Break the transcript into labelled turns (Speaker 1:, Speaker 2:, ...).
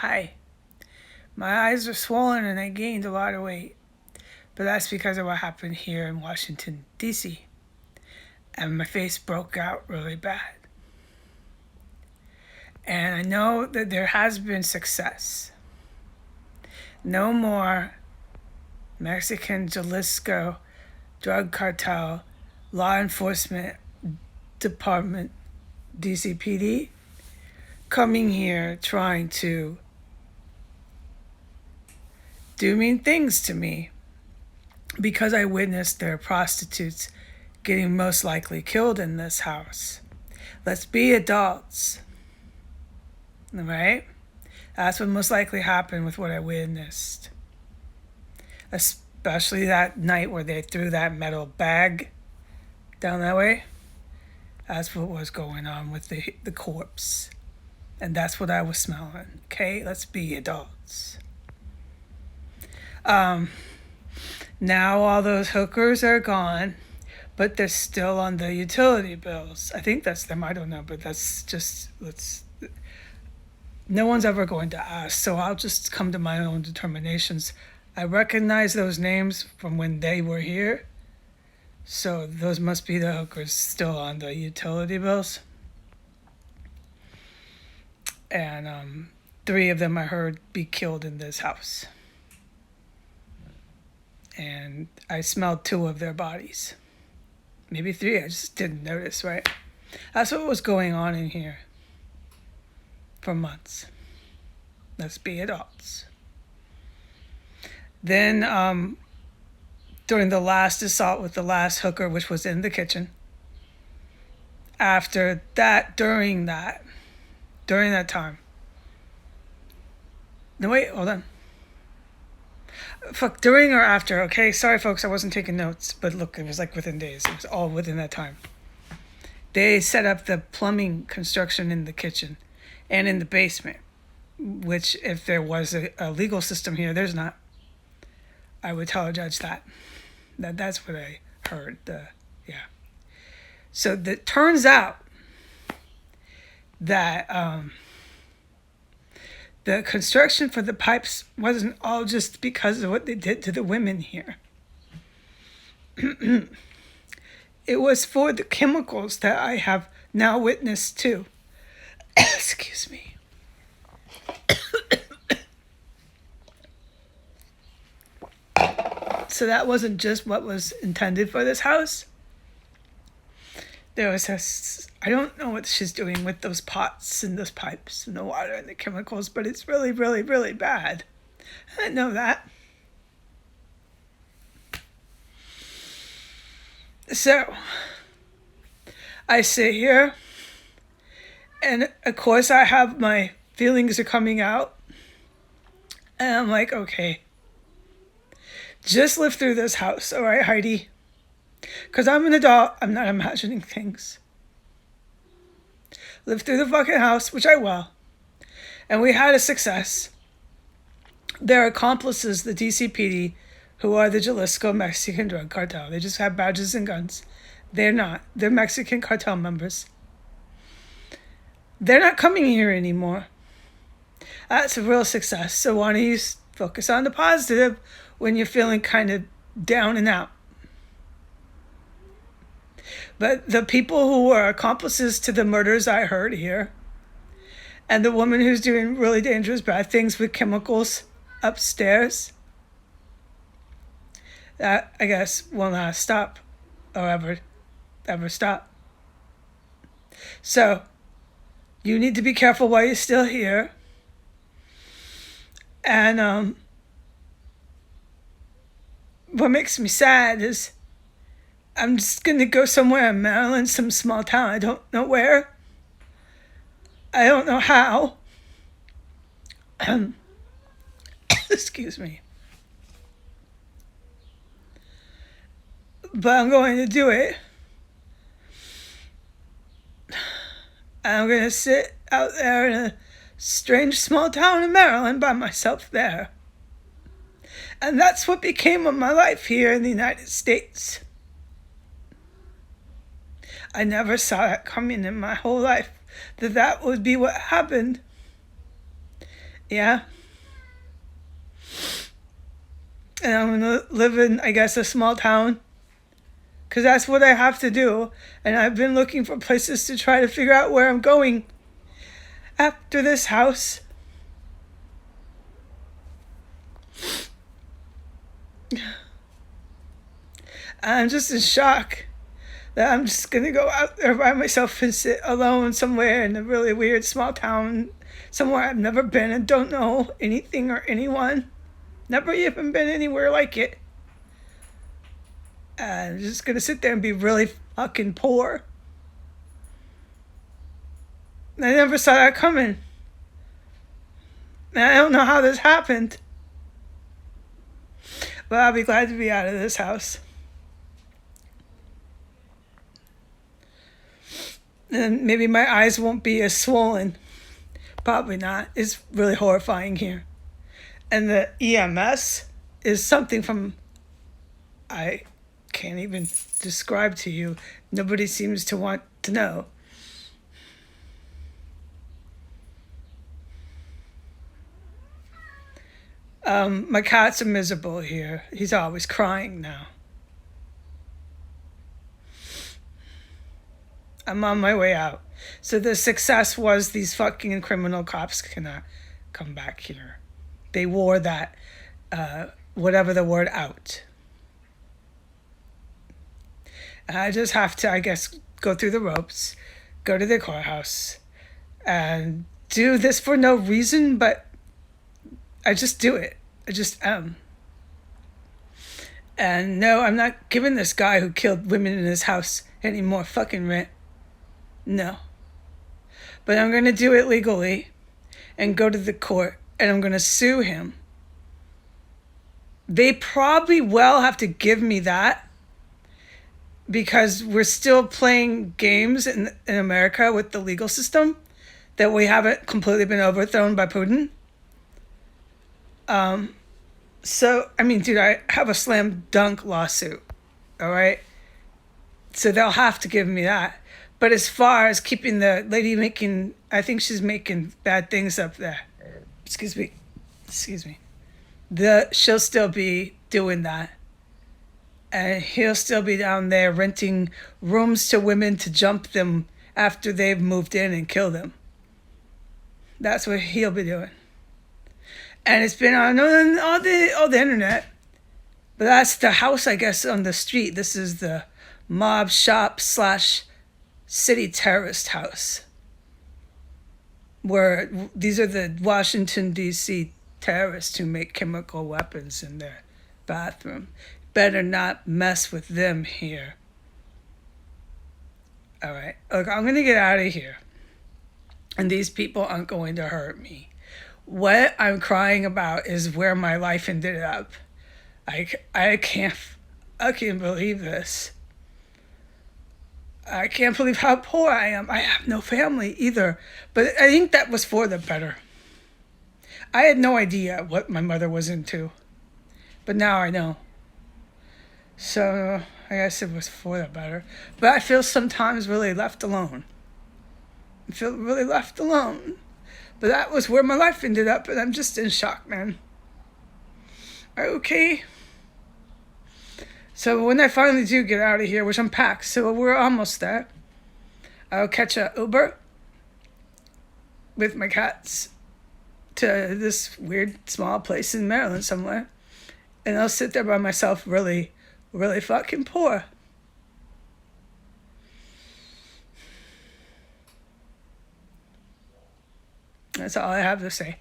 Speaker 1: high. My eyes are swollen and I gained a lot of weight. But that's because of what happened here in Washington, D.C. And my face broke out really bad. And I know that there has been success. No more Mexican Jalisco drug cartel law enforcement department, DCPD, coming here trying to do mean things to me because I witnessed their prostitutes getting most likely killed in this house. Let's be adults. Right? That's what most likely happened with what I witnessed. Especially that night where they threw that metal bag down that way. That's what was going on with the corpse. And that's what I was smelling. Okay? Let's be adults. Now all those hookers are gone, but they're still on the utility bills. I think that's them. I don't know, but that's just, no one's ever going to ask, so I'll just come to my own determinations. I recognize those names from when they were here, so those must be the hookers still on the utility bills. And 3 of them I heard be killed in this house. And I smelled 2 of their bodies. Maybe 3, I just didn't notice, right? That's what was going on in here for months. Let's be adults. Then during the last assault with the last hooker, which was in the kitchen, after that, during that time. No, wait, hold on. Fuck, during or after, okay? Sorry, folks, I wasn't taking notes, but look, it was like within days. It was all within that time. They set up the plumbing construction in the kitchen and in the basement, which if there was a legal system here, there's not. I would tell a judge that's what I heard. Yeah. So it turns out that the construction for the pipes wasn't all just because of what they did to the women here. It was for the chemicals that I have now witnessed too. Excuse me. So that wasn't just what was intended for this house. There was I don't know what she's doing with those pots and those pipes and the water and the chemicals, but it's really, really, really bad. I didn't know that. So, I sit here, and of course I have my feelings are coming out, and I'm like, okay, just live through this house, all right, Heidi? Because I'm an adult, I'm not imagining things. Live through the fucking house, which I will. And we had a success. Their accomplices, the DCPD, who are the Jalisco Mexican drug cartel. They just have badges and guns. They're not. They're Mexican cartel members. They're not coming here anymore. That's a real success. So why don't you focus on the positive when you're feeling kind of down and out? But the people who were accomplices to the murders I heard here, and the woman who's doing really dangerous bad things with chemicals upstairs, that I guess will not stop or ever stop. So you need to be careful while you're still here. And what makes me sad is I'm just going to go somewhere in Maryland, some small town. I don't know where. I don't know how. Excuse me. But I'm going to do it. I'm going to sit out there in a strange small town in Maryland by myself there. And that's what became of my life here in the United States. I never saw that coming in my whole life, that would be what happened. Yeah. And I'm gonna live in, I guess, a small town. Because that's what I have to do. And I've been looking for places to try to figure out where I'm going after this house. I'm just in shock that I'm just gonna go out there by myself and sit alone somewhere in a really weird small town, somewhere I've never been and don't know anything or anyone. Never even been anywhere like it. I'm just gonna sit there and be really fucking poor. I never saw that coming. And I don't know how this happened. But I'll be glad to be out of this house. And maybe my eyes won't be as swollen. Probably not. It's really horrifying here. And the EMS is something from, I can't even describe to you. Nobody seems to want to know. My cats are miserable here. He's always crying now. I'm on my way out. So the success was these fucking criminal cops cannot come back here. They wore that, whatever the word, out. And I just have to, I guess, go through the ropes, go to the courthouse, and do this for no reason, but I just do it. I just am. And no, I'm not giving this guy who killed women in his house any more fucking rent. No. But I'm going to do it legally and go to the court and I'm going to sue him. They probably will have to give me that because we're still playing games in America with the legal system that we haven't completely been overthrown by Putin. So, I mean, dude, I have a slam dunk lawsuit, all right? So they'll have to give me that. But as far as keeping the lady making, I think she's making bad things up there. Excuse me. She'll still be doing that. And he'll still be down there renting rooms to women to jump them after they've moved in and kill them. That's what he'll be doing. And it's been on all the internet. But that's the house, I guess, on the street. This is the mob shop / city terrorist house. Where these are the Washington, D.C. terrorists who make chemical weapons in their bathroom. Better not mess with them here. All right. Look, I'm going to get out of here. And these people aren't going to hurt me. What I'm crying about is where my life ended up. I can't believe this. I can't believe how poor I am. I have no family either. But I think that was for the better. I had no idea what my mother was into. But now I know. So I guess it was for the better. But I feel sometimes really left alone. I feel really left alone. But that was where my life ended up, and I'm just in shock, man. Okay. So when I finally do get out of here, which I'm packed, so we're almost there, I'll catch a Uber with my cats to this weird small place in Maryland somewhere. And I'll sit there by myself really, really fucking poor. That's all I have to say.